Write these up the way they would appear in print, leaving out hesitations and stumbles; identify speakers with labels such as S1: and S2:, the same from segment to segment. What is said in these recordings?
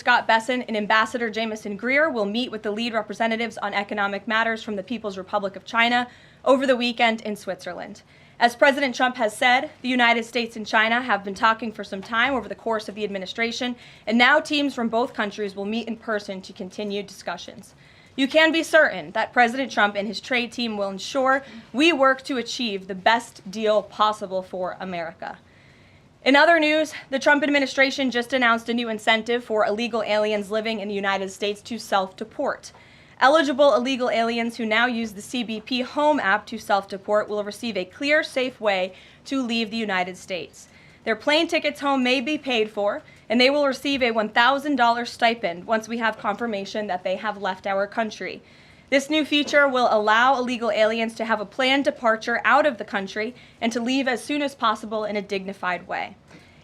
S1: Scott Bessent and Ambassador Jamieson Greer will meet with the lead representatives on economic matters from the People's Republic of China over the weekend in Switzerland. As President Trump has said, the United States and China have been talking for some time over the course of the administration, and now teams from both countries will meet in person to continue discussions. You can be certain that President Trump and his trade team will ensure we work to achieve the best deal possible for America. In other news, the Trump administration just announced a new incentive for illegal aliens living in the United States to self-deport. Eligible illegal aliens who now use the CBP Home app to self-deport will receive a clear, safe way to leave the United States. Their plane tickets home may be paid for, and they will receive a $1,000 stipend once we have confirmation that they have left our country. This new feature will allow illegal aliens to have a planned departure out of the country and to leave as soon as possible in a dignified way.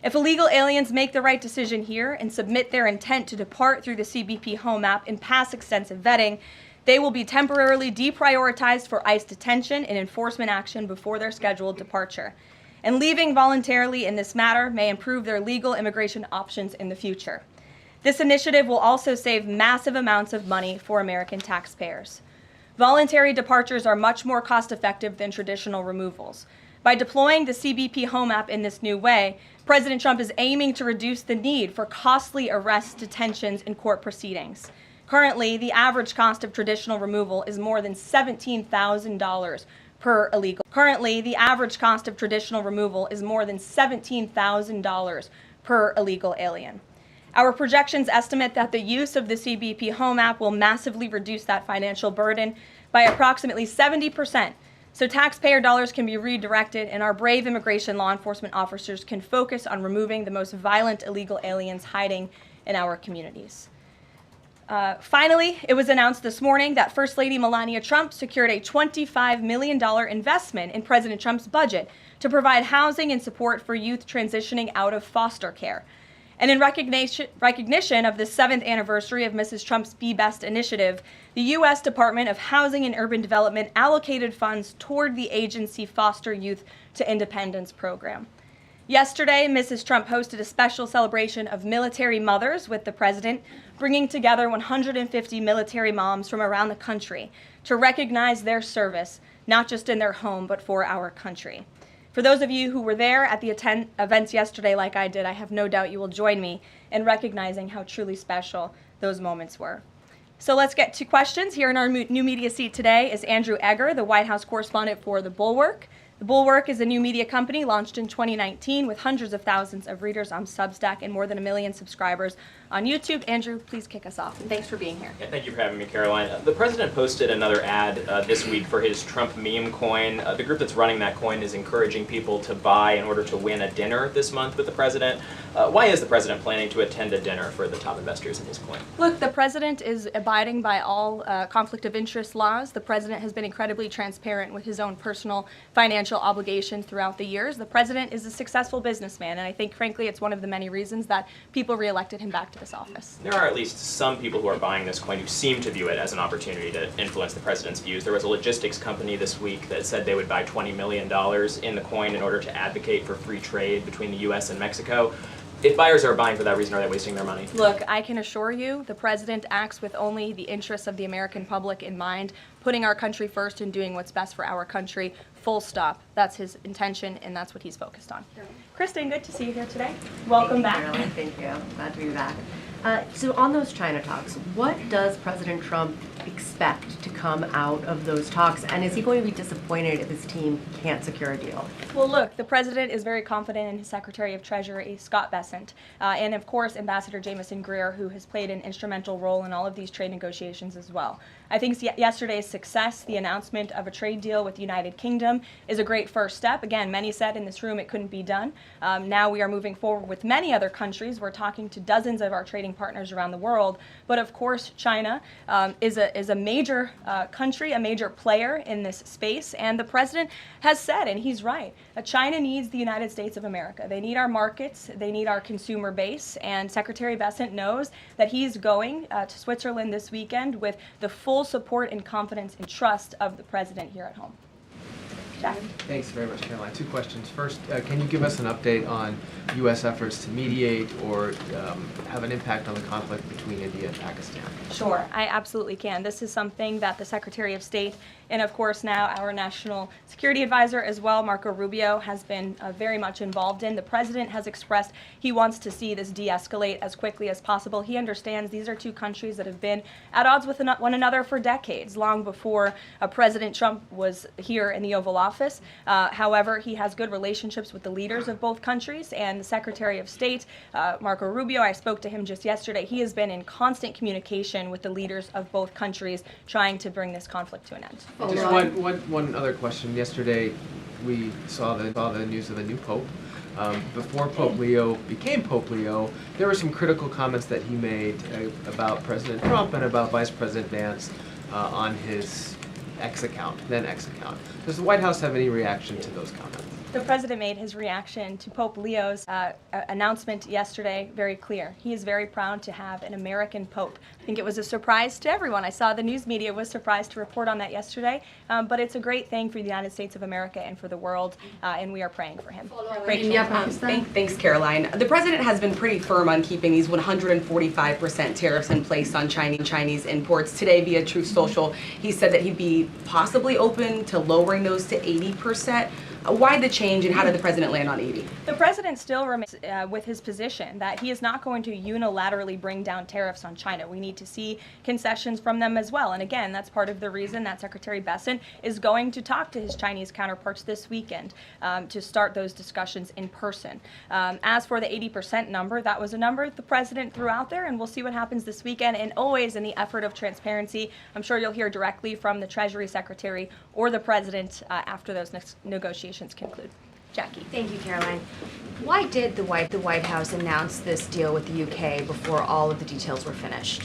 S1: If illegal aliens make the right decision here and submit their intent to depart through the CBP Home app and pass extensive vetting, they will be temporarily deprioritized for ICE detention and enforcement action before their scheduled departure. And leaving voluntarily in this matter may improve their legal immigration options in the future. This initiative will also save massive amounts of money for American taxpayers. Voluntary departures are much more cost-effective than traditional removals. By deploying the CBP Home app in this new way, President Trump is aiming to reduce the need for costly arrests, detentions, and court proceedings. Currently, the average cost of traditional removal is more than $17,000 per illegal. Currently, the average cost of traditional removal is more than $17,000 per illegal alien. Our projections estimate that the use of the CBP Home app will massively reduce that financial burden by approximately 70%, so taxpayer dollars can be redirected and our brave immigration law enforcement officers can focus on removing the most violent illegal aliens hiding in our communities. Finally, it was announced this morning that First Lady Melania Trump secured a $25 million investment in President Trump's budget to provide housing and support for youth transitioning out of foster care. And in recognition of the 7th anniversary of Mrs. Trump's Be Best initiative, the U.S. Department of Housing and Urban Development allocated funds toward the agency Foster Youth to Independence program. Yesterday, Mrs. Trump hosted a special celebration of military mothers with the president, bringing together 150 military moms from around the country to recognize their service, not just in their home, but for our country. For those of you who were there at the events yesterday like I did, I have no doubt you will join me in recognizing how truly special those moments were. So let's get to questions. Here in our new media seat today is Andrew Egger, the White House correspondent for The Bulwark. The Bulwark is a new media company launched in 2019 with hundreds of thousands of readers on Substack and more than 1 million subscribers on YouTube. Andrew, please kick us off. And thanks for being here.
S2: Yeah, thank you for having me, Caroline. The president posted another ad this week for his Trump meme coin. The group that's running that coin is encouraging people to buy in order to win a dinner this month with the president. Why is the president planning to attend a dinner for the top investors in his coin?
S1: Look, the president is abiding by all conflict of interest laws. The president has been incredibly transparent with his own personal financial obligations throughout the years. The president is a successful businessman, and I think, frankly, it's one of the many reasons that people reelected him back to this office.
S2: There are at least some people who are buying this coin who seem to view it as an opportunity to influence the president's views. There was a logistics company this week that said they would buy $20 million in the coin in order to advocate for free trade between the U.S. and Mexico. If buyers are buying for that reason, are they wasting their money?
S1: Look, I can assure you the president acts with only the interests of the American public in mind, putting our country first and doing what's best for our country, full stop. That's his intention, and that's what he's focused on. Kristen, good to see you here today. Welcome back.
S3: Caroline. Thank you. Glad to be back. So on those China talks, what does President Trump expect to come out of those talks, and is he going to be disappointed if his team can't secure a deal?
S1: Well, look, the president is very confident in his Secretary of Treasury, Scott Bessent, and of course Ambassador Jamieson Greer, who has played an instrumental role in all of these trade negotiations as well. I think yesterday's success, the announcement of a trade deal with the United Kingdom, is a great first step. Again, many said in this room it couldn't be done. Now we are moving forward with many other countries. We're talking to dozens of our trading partners around the world. But of course, China is a major country, a major player in this space. And the president has said, and he's right, China needs the United States of America. They need our markets. They need our consumer base. And Secretary Bessent knows that he's going to Switzerland this weekend with the full support and confidence and trust of the president here at home. Jack.
S4: Thanks very much, Caroline. Two questions. First, can you give us an update on U.S. efforts to mediate or have an impact on the conflict between India and Pakistan?
S1: Sure, I absolutely can. This is something that the Secretary of State and, of course, now our National Security Advisor as well, Marco Rubio, has been very much involved in. The President has expressed he wants to see this de-escalate as quickly as possible. He understands these are two countries that have been at odds with one another for decades, long before President Trump was here in the Oval Office. However, he has good relationships with the leaders of both countries, and the Secretary of State, Marco Rubio, I spoke to him just yesterday. He has been in constant communication with the leaders of both countries, trying to bring this conflict to an end.
S4: Just one other question. Yesterday, we saw the news of the new Pope. Before Pope Leo became Pope Leo, there were some critical comments that he made about President Trump and about Vice President Vance on his then X account. Does the White House have any reaction to those comments?
S1: The President made his reaction to Pope Leo's announcement yesterday very clear. He is very proud to have an American Pope. I think it was a surprise to everyone. I saw the news media was surprised to report on that yesterday, but it's a great thing for the United States of America and for the world, and we are praying for him.
S5: Thanks, Caroline. The president has been pretty firm on keeping these 145% tariffs in place on Chinese imports. Today, via Truth Social, he said that he'd be possibly open to lowering those to 80%. Why the change, and how did the president land on 80?
S1: The president still remains with his position that he is not going to unilaterally bring down tariffs on China. We need to see concessions from them as well. And again, that's part of the reason that Secretary Bessent is going to talk to his Chinese counterparts this weekend to start those discussions in person. As for the 80% number, that was a number the president threw out there, and we'll see what happens this weekend. And always in the effort of transparency, I'm sure you'll hear directly from the Treasury Secretary or the president after those negotiations conclude. Jackie.
S6: Thank you, Caroline. Why did the White House announce this deal with the UK before all of the details were finished?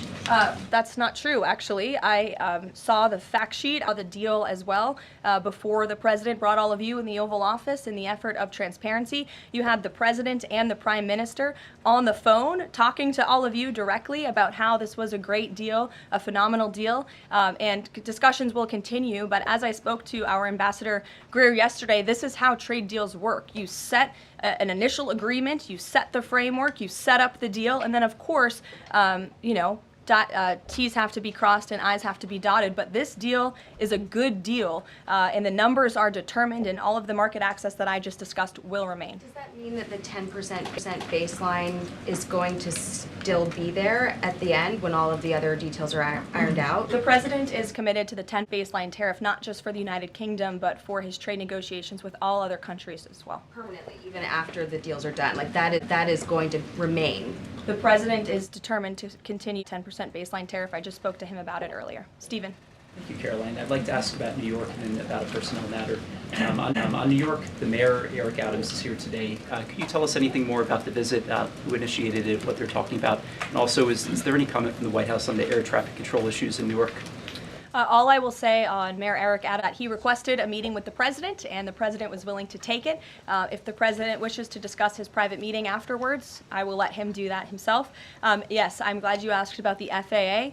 S1: That's not true, actually. I saw the fact sheet of the deal as well before the president brought all of you in the Oval Office in the effort of transparency. You had the president and the prime minister on the phone talking to all of you directly about how this was a great deal, a phenomenal deal, and discussions will continue. But as I spoke to our Ambassador Greer yesterday, this is how trade deals work. You set an initial agreement, you set the framework, you set up the deal, and then of course, T's have to be crossed and I's have to be dotted, but this deal is a good deal, and the numbers are determined, and all of the market access that I just discussed will remain.
S6: Does that mean that the 10% baseline is going to still be there at the end when all of the other details are ironed out?
S1: The president is committed to the 10th baseline tariff, not just for the United Kingdom, but for his trade negotiations with all other countries as well.
S6: Permanently, even after the deals are done, like that is going to remain.
S1: The president is determined to continue 10% baseline tariff. I just spoke to him about it earlier. Stephen.
S7: Thank you, Caroline. I'd like to ask about New York and about a personnel matter. On New York, the mayor, Eric Adams, is here today. Could you tell us anything more about the visit, who initiated it, what they're talking about? And also, is there any comment from the White House on the air traffic control issues in New York?
S1: All I will say on Mayor Eric Adams, he requested a meeting with the president, and the president was willing to take it. If the president wishes to discuss his private meeting afterwards, I will let him do that himself. Yes, I'm glad you asked about the FAA.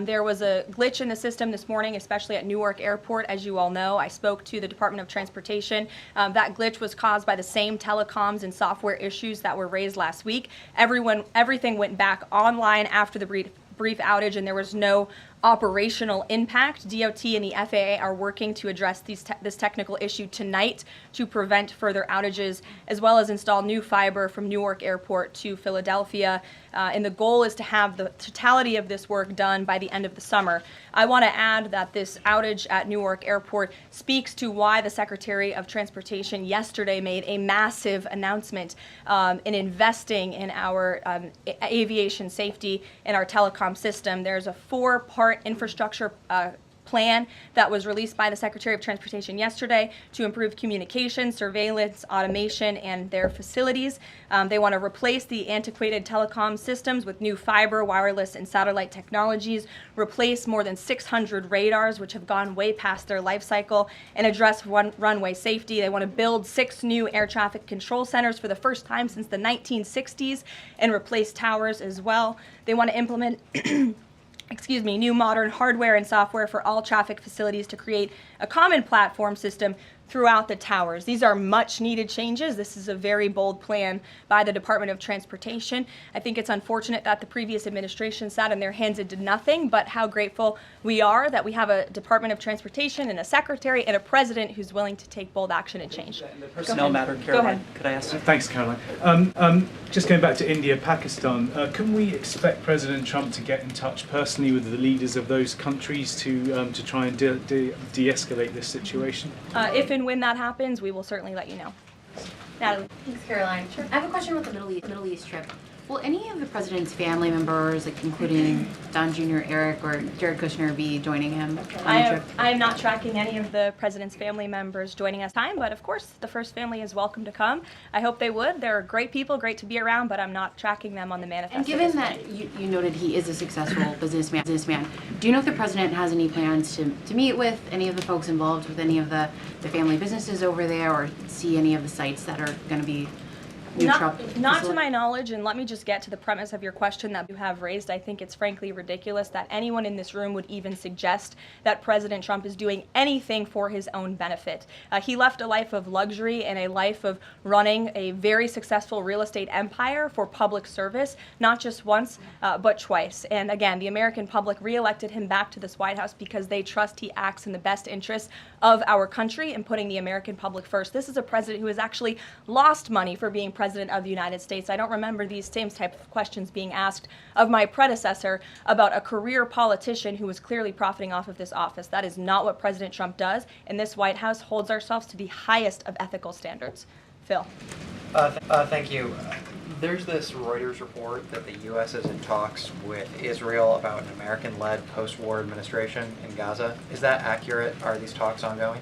S1: There was a glitch in the system this morning, especially at Newark Airport. As you all know, I spoke to the Department of Transportation. That glitch was caused by the same telecoms and software issues that were raised last week. Everything went back online after the brief outage, and there was no operational impact. DOT and the FAA are working to address this technical issue tonight to prevent further outages, as well as install new fiber from Newark Airport to Philadelphia. And the goal is to have the totality of this work done by the end of the summer. I want to add that this outage at Newark Airport speaks to why the Secretary of Transportation yesterday made a massive announcement in investing in our aviation safety and our telecom system. There's a 4-part infrastructure plan that was released by the Secretary of Transportation yesterday to improve communication, surveillance, automation, and their facilities. They want to replace the antiquated telecom systems with new fiber, wireless, and satellite technologies, replace more than 600 radars, which have gone way past their life cycle, and address runway safety. They want to build 6 new air traffic control centers for the first time since the 1960s and replace towers as well. They want to implement new modern hardware and software for all traffic facilities to create a common platform system throughout the towers. These are much needed changes. This is a very bold plan by the Department of Transportation. I think it's unfortunate that the previous administration sat on their hands and did nothing, but how grateful we are that we have a Department of Transportation and a secretary and a president who's willing to take bold action and change.
S7: The personnel matter,
S1: Go
S7: Caroline,
S1: ahead.
S7: could I ask?
S8: Thanks, Caroline. Just going back to India, Pakistan, can we expect President Trump to get in touch personally with the leaders of those countries to try and de-escalate this situation?
S1: If and when that happens, we will certainly let you know. Natalie.
S9: Thanks, Caroline. I have a question about the Middle East trip. Will any of the president's family members, like including Don Jr., Eric, or Jared Kushner, be joining him on the trip?
S1: I am not tracking any of the president's family members joining us time, but of course the first family is welcome to come. I hope they would. They're great people, great to be around, but I'm not tracking them on the manifest.
S9: And given that you noted he is a successful businessman, do you know if the president has any plans to meet with any of the folks involved with any of the family businesses over there, or see any of the sites that are going to be new Trump?
S1: Not to my knowledge, and let me just get to the premise of your question that you have raised. I think it's frankly ridiculous that anyone in this room would even suggest that President Trump is doing anything for his own benefit. He left a life of luxury and a life of running a very successful real estate empire for public service, not just once, but twice. And again, the American public reelected him back to this White House because they trust he acts in the best interests of our country and putting the American public first. This is a president who has actually lost money for being president of the United States. I don't remember these same type of questions being asked of my predecessor about a career politician who was clearly profiting off of this office. That is not what President Trump does, and this White House holds ourselves to the highest of ethical standards. Phil.
S10: Thank you. There's this Reuters report that the U.S. is in talks with Israel about an American-led post-war administration in Gaza. Is that accurate? Are these talks ongoing?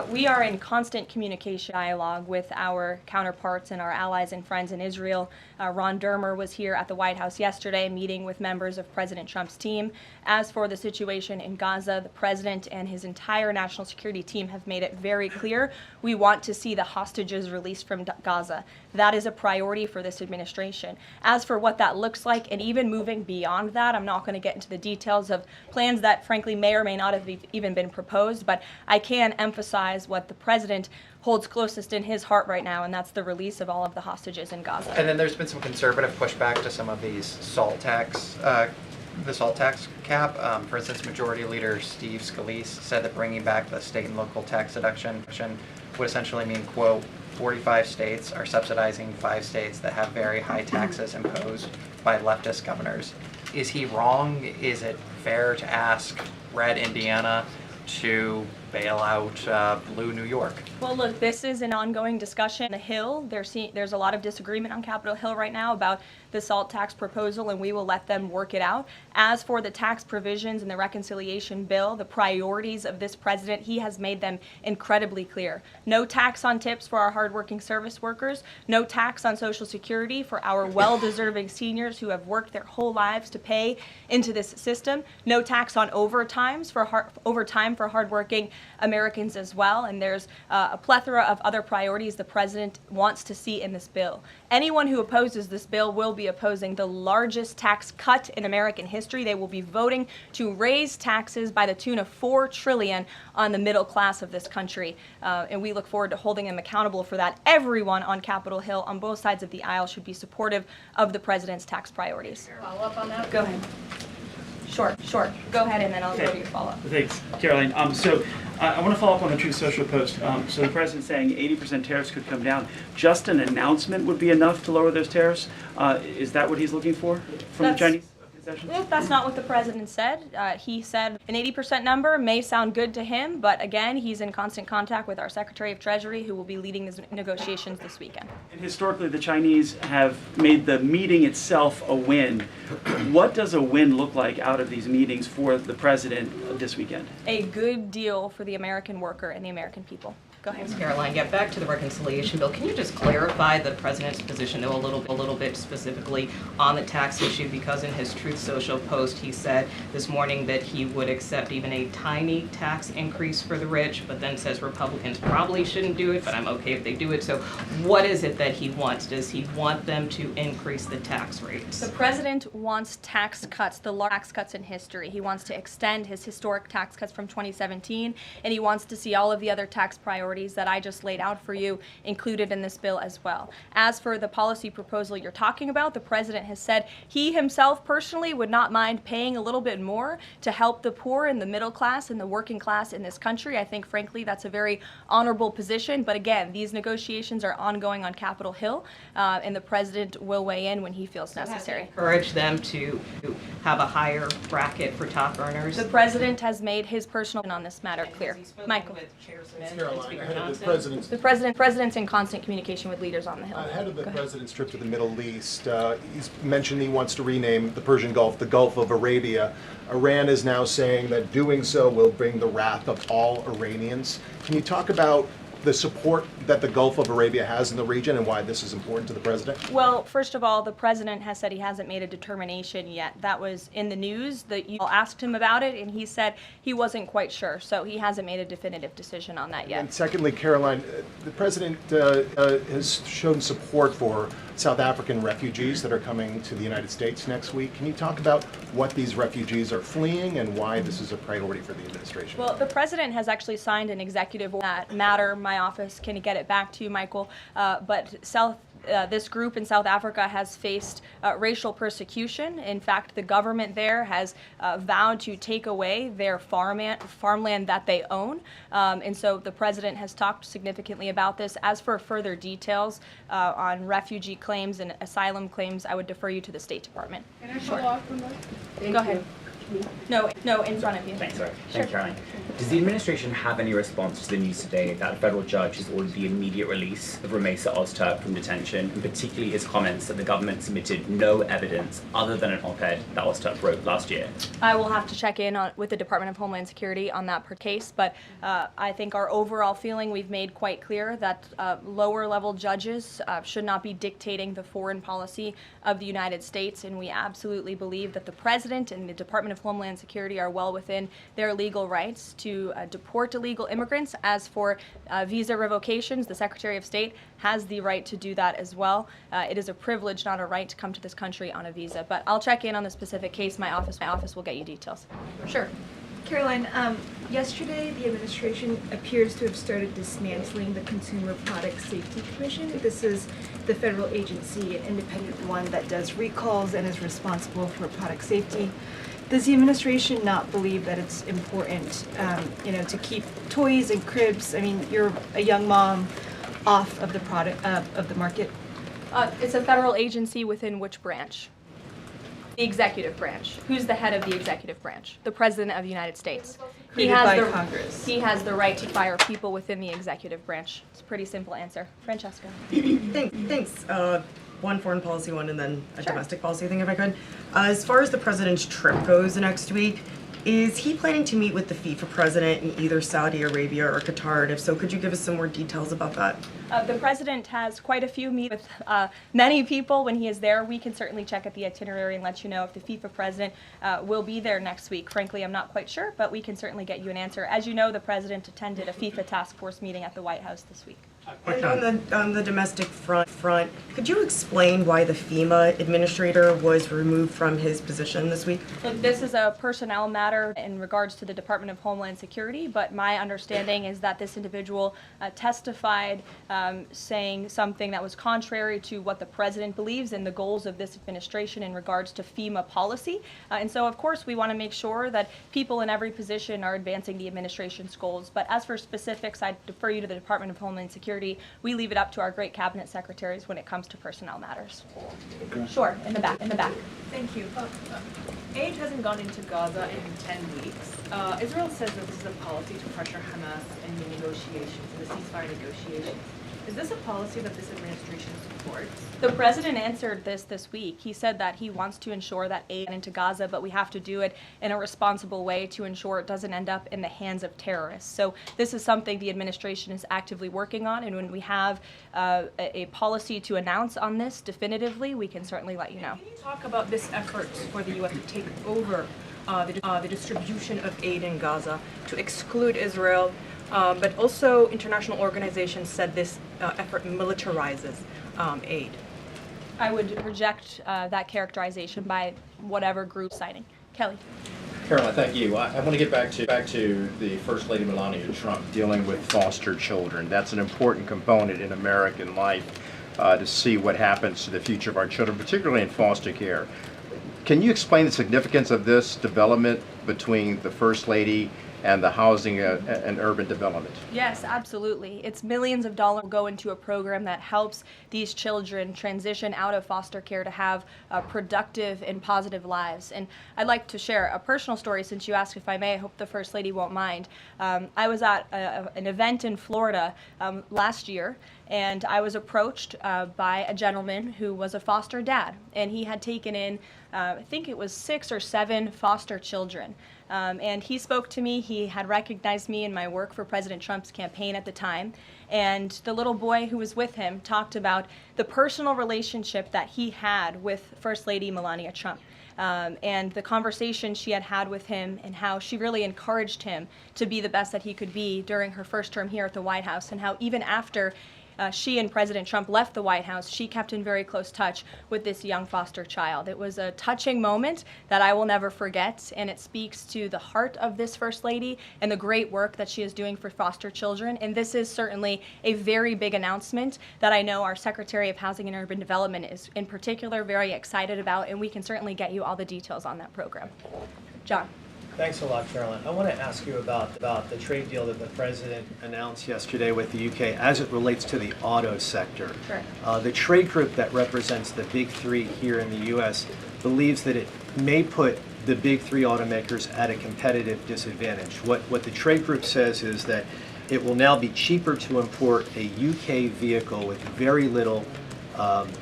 S1: We are in constant communication dialogue with our counterparts and our allies and friends in Israel. Ron Dermer was here at the White House yesterday meeting with members of President Trump's team. As for the situation in Gaza, the president and his entire national security team have made it very clear we want to see the hostages released from Gaza. That is a priority for this administration. As for what that looks like, and even moving beyond that, I'm not going to get into the details of plans that frankly may or may not have even been proposed, but I can emphasize what the president holds closest in his heart right now, and that's the release of all of the hostages in Gaza.
S10: And then there's been some conservative pushback to some of these salt tax, the salt tax cap. For instance, Majority Leader Steve Scalise said that bringing back the state and local tax deduction would essentially mean, quote, 45 states are subsidizing 5 states that have very high taxes imposed by leftist governors. Is he wrong? Is it fair to ask red Indiana to bail out blue New York?
S1: Well, look, this is an ongoing discussion. On the Hill, there's a lot of disagreement on Capitol Hill right now about the SALT tax proposal, and we will let them work it out. As for the tax provisions in the reconciliation bill, the priorities of this president, he has made them incredibly clear. No tax on tips for our hardworking service workers, no tax on Social Security for our well-deserving seniors who have worked their whole lives to pay into this system, no tax on overtime for hardworking Americans as well, and there's a plethora of other priorities the president wants to see in this bill. Anyone who opposes this bill will be opposing the largest tax cut in American history. They will be voting to raise taxes by the tune of $4 trillion on the middle class of this country, and we look forward to holding them accountable for that. Everyone on Capitol Hill on both sides of the aisle should be supportive of the president's tax priorities.
S9: Follow up on that?
S1: Go ahead. Short. Go ahead, and then I'll go to your follow-up.
S7: Thanks, Caroline. So I want to follow up on the Truth Social post. So the president's saying 80% tariffs could come down. Just an announcement would be enough to lower those tariffs? Is that what he's looking for from the Chinese concessions?
S1: That's not what the president said. He said an 80% number may sound good to him, but again, he's in constant contact with our Secretary of Treasury, who will be leading these negotiations this weekend.
S7: And historically, the Chinese have made the meeting itself a win. What does a win look like out of these meetings for the president this weekend?
S1: A good deal for the American worker and the American people. Go ahead.
S11: Thanks, Caroline. Yeah, back to the reconciliation bill. Can you just clarify the president's position, though, a little bit specifically on the tax issue? Because in his Truth Social post, he said this morning that he would accept even a tiny tax increase for the rich, but then says Republicans probably shouldn't do it, but I'm okay if they do it. So what is it that he wants? Does he want them to increase the tax rates?
S1: The president wants tax cuts, the largest tax cuts in history. He wants to extend his historic tax cuts from 2017, and he wants to see all of the other tax priorities priorities that I just laid out for you included in this bill as well. As for the policy proposal you're talking about, the president has said he himself personally would not mind paying a little bit more to help the poor and the middle class and the working class in this country. I think, frankly, that's a very honorable position. But again, these negotiations are ongoing on Capitol Hill, and the president will weigh in when he feels necessary.
S11: Encourage them to have a higher bracket for top earners.
S1: The president has made his personal on this matter clear. Michael. The president's in constant communication with leaders on the Hill.
S12: Ahead of the
S1: Go ahead.
S12: president's trip to the Middle East, he's mentioned he wants to rename the Persian Gulf the Gulf of Arabia. Iran is now saying that doing so will bring the wrath of all Iranians. Can you talk about the support that the Gulf of Arabia has in the region and why this is important to the president?
S1: Well, first of all, the president has said he hasn't made a determination yet. That was in the news. That you all asked him about it, and he said he wasn't quite sure. So he hasn't made a definitive decision on that yet.
S12: And secondly, Caroline, the president has shown support for South African refugees that are coming to the United States next week. Can you talk about what these refugees are fleeing and why this is a priority for the administration?
S1: Well, the president has actually signed an executive order that matter. My office can get it back to you, Michael. But this group in South Africa has faced racial persecution. In fact, the government there has vowed to take away their farmland that they own. And so the president has talked significantly about this. As for further details on refugee claims and asylum claims, I would defer you to the State Department.
S13: Can I follow up on that?
S1: Go ahead. No, in front of you.
S14: Thanks, sorry.
S1: Sure.
S14: Thanks, Caroline. Does the administration have any response to the news today that a federal judge has ordered the immediate release of Ramesa Ozturk from detention, and particularly his comments that the government submitted no evidence other than an op-ed that Ozturk wrote last year?
S1: I will have to check in with the Department of Homeland Security on that per case, but I think our overall feeling we've made quite clear that lower level judges should not be dictating the foreign policy of the United States, and we absolutely believe that the President and the Department of Homeland Security are well within their legal rights to deport illegal immigrants. As for visa revocations, the Secretary of State has the right to do that as well. It is a privilege, not a right, to come to this country on a visa. But I'll check in on the specific case. My office will get you details. Sure.
S13: Caroline, yesterday the administration appears to have started dismantling the Consumer Product Safety Commission. This is the federal agency, an independent one that does recalls and is responsible for product safety. Does the administration not believe that it's important, to keep toys and cribs? I mean, you're a young mom, off of the product of the market.
S1: It's a federal agency within which branch? The executive branch. Who's the head of the executive branch? The President of the United States.
S13: Created by Congress.
S1: He has the right to fire people within the executive branch. It's a pretty simple answer. Francesca.
S15: Thanks. One foreign policy one and then a domestic policy thing, if I could. As far as the president's trip goes next week, is he planning to meet with the FIFA president in either Saudi Arabia or Qatar? And if so, could you give us some more details about that?
S1: The president has quite a few meetings with many people when he is there. We can certainly check at the itinerary and let you know if the FIFA president will be there next week. Frankly, I'm not quite sure, but we can certainly get you an answer. As you know, the president attended a FIFA task force meeting at the White House this week.
S15: And on the domestic front, could you explain why the FEMA administrator was removed from his position this week?
S1: Look, this is a personnel matter in regards to the Department of Homeland Security, but my understanding is that this individual testified saying something that was contrary to what the president believes and the goals of this administration in regards to FEMA policy. And so, of course, we want to make sure that people in every position are advancing the administration's goals. But as for specifics, I defer you to the Department of Homeland Security. We leave it up to our great cabinet secretaries when it comes to personnel matters. Sure, in the back.
S16: Thank you. Aid hasn't gone into Gaza in 10 weeks. Israel says that this is a policy to pressure Hamas in the negotiations, in the ceasefire negotiations. Is this a policy that this administration supports?
S1: The president answered this week. He said that he wants to ensure that aid into Gaza, but we have to do it in a responsible way to ensure it doesn't end up in the hands of terrorists. So this is something the administration is actively working on, and when we have a policy to announce on this definitively, we can certainly let you know.
S16: Can you talk about this effort for the U.S. to take over the distribution of aid in Gaza, to exclude Israel, but also international organizations said this effort militarizes aid?
S1: I would reject that characterization by whatever group citing. Kelly.
S17: Caroline, thank you. I want to get back to the First Lady Melania Trump dealing with foster children. That's an important component in American life to see what happens to the future of our children, particularly in foster care. Can you explain the significance of this development between the First Lady and the Housing and Urban Development?
S1: Yes, absolutely. It's millions of dollars go into a program that helps these children transition out of foster care to have productive and positive lives. And I'd like to share a personal story since you asked if I may. I hope the First Lady won't mind. I was at an event in Florida last year, and I was approached by a gentleman who was a foster dad, and he had taken in, I think it was 6 or 7 foster children. And he spoke to me. He had recognized me in my work for President Trump's campaign at the time. And the little boy who was with him talked about the personal relationship that he had with First Lady Melania Trump. And the conversation she had had with him and how she really encouraged him to be the best that he could be during her first term here at the White House, and how even after she and President Trump left the White House, she kept in very close touch with this young foster child. It was a touching moment that I will never forget, and it speaks to the heart of this First Lady and the great work that she is doing for foster children. And this is certainly a very big announcement that I know our Secretary of Housing and Urban Development is in particular very excited about, and we can certainly get you all the details on that program. John.
S18: Thanks a lot, Caroline. I want to ask you about the trade deal that the President announced yesterday with the UK as it relates to the auto sector.
S1: Sure.
S18: The trade group that represents the big three here in the U.S. believes that it may put the big three automakers at a competitive disadvantage. What the trade group says is that it will now be cheaper to import a UK vehicle with very little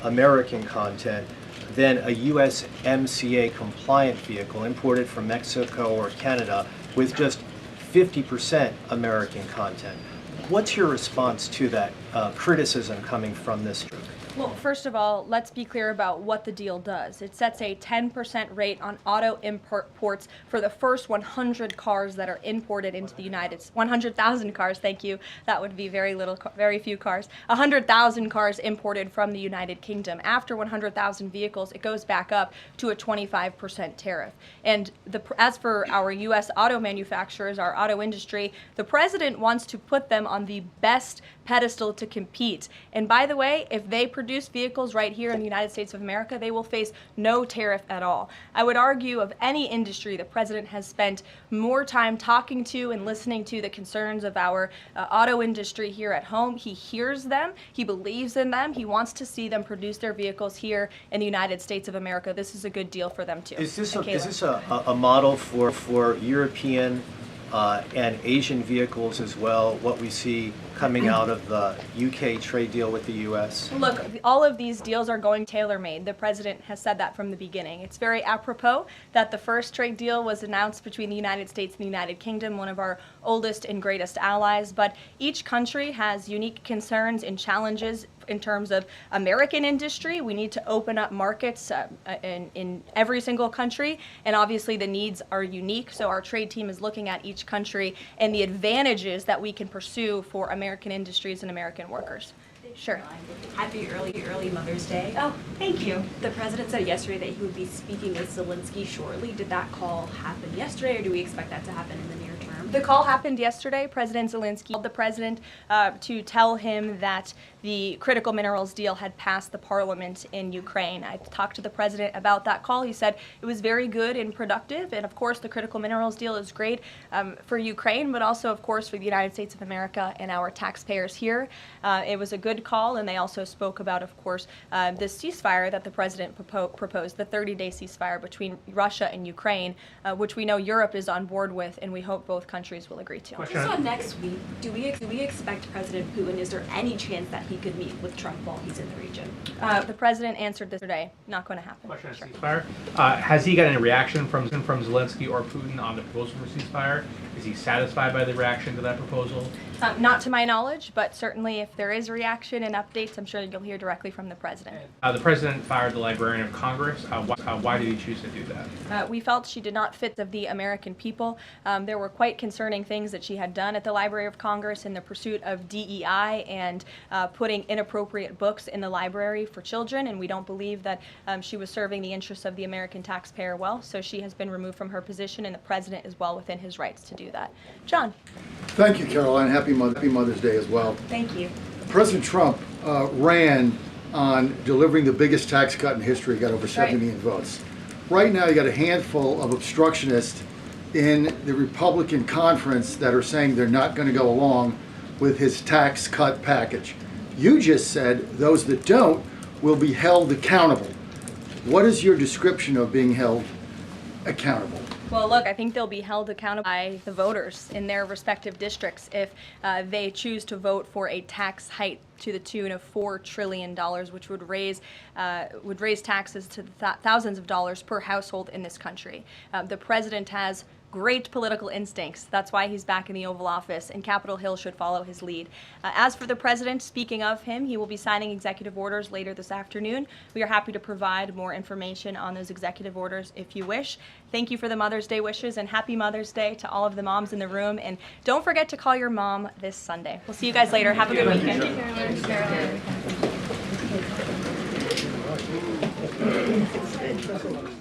S18: American content than a USMCA compliant vehicle imported from Mexico or Canada with just 50% American content. What's your response to that criticism coming from this group?
S1: Well, first of all, let's be clear about what the deal does. It sets a 10% rate on auto imports for the first 100 cars that are imported into the United States. 100,000 cars, thank you. That would be very few cars. 100,000 cars imported from the United Kingdom. After 100,000 vehicles, it goes back up to a 25% tariff. And as for our U.S. auto manufacturers, our auto industry, the president wants to put them on the best pedestal to compete. And by the way, if they produce vehicles right here in the United States of America, they will face no tariff at all. I would argue of any industry, the president has spent more time talking to and listening to the concerns of our auto industry here at home. He hears them, he believes in them, he wants to see them produce their vehicles here in the United States of America. This is a good deal for them too.
S18: Is this a model for European and Asian vehicles as well, what we see coming out of the UK trade deal with the US?
S1: Look, all of these deals are going tailor-made. The president has said that from the beginning. It's very apropos that the first trade deal was announced between the United States and the United Kingdom, one of our oldest and greatest allies, but each country has unique concerns and challenges in terms of American industry. We need to open up markets in every single country, and obviously the needs are unique, so our trade team is looking at each country and the advantages that we can pursue for American industries and American workers. Sure.
S19: Happy early Mother's Day. Oh, thank you. The president said yesterday that he would be speaking with Zelensky shortly. Did that call happen yesterday, or do we expect that to happen in the near term?
S1: The call happened yesterday. President Zelensky called the president to tell him that the critical minerals deal had passed the parliament in Ukraine. I talked to the president about that call. He said it was very good and productive, and of course the critical minerals deal is great for Ukraine, but also of course for the United States of America and our taxpayers here. It was a good call, and they also spoke about, of course, this ceasefire that the president proposed, the 30-day ceasefire between Russia and Ukraine, which we know Europe is on board with, and we hope both countries will agree to.
S19: Just on next week, do we expect President Putin, is there any chance that he could meet with Trump while he's in the region?
S1: The president answered this today. Not going to happen.
S20: Question on ceasefire. Has he got any reaction from Zelensky or Putin on the proposal for ceasefire? Is he satisfied by the reaction to that proposal?
S1: Not to my knowledge, but certainly if there is a reaction and updates, I'm sure you'll hear directly from the president.
S20: The president fired the Librarian of Congress. Why did he choose to do that?
S1: We felt she did not fit of the American people. There were quite concerning things that she had done at the Library of Congress in the pursuit of DEI and putting inappropriate books in the library for children, and we don't believe that she was serving the interests of the American taxpayer well, so she has been removed from her position, and the president is well within his rights to do that. John.
S21: Thank you, Caroline. Happy Mother's Day as well.
S1: Thank you.
S21: President Trump ran on delivering the biggest tax cut in history, got over 70 million votes. Right now, you got a handful of obstructionists in the Republican conference that are saying they're not going to go along with his tax cut package. You just said those that don't will be held accountable. What is your description of being held accountable?
S1: Well, look, I think they'll be held accountable by the voters in their respective districts if they choose to vote for a tax hike to the tune of $4 trillion, which would raise taxes to thousands of dollars per household in this country. The president has great political instincts. That's why he's back in the Oval Office, and Capitol Hill should follow his lead. As for the president, speaking of him, he will be signing executive orders later this afternoon. We are happy to provide more information on those executive orders if you wish. Thank you for the Mother's Day wishes, and happy Mother's Day to all of the moms in the room. And don't forget to call your mom this Sunday. We'll see you guys later. Have a good weekend.
S3: Thank you, Caroline.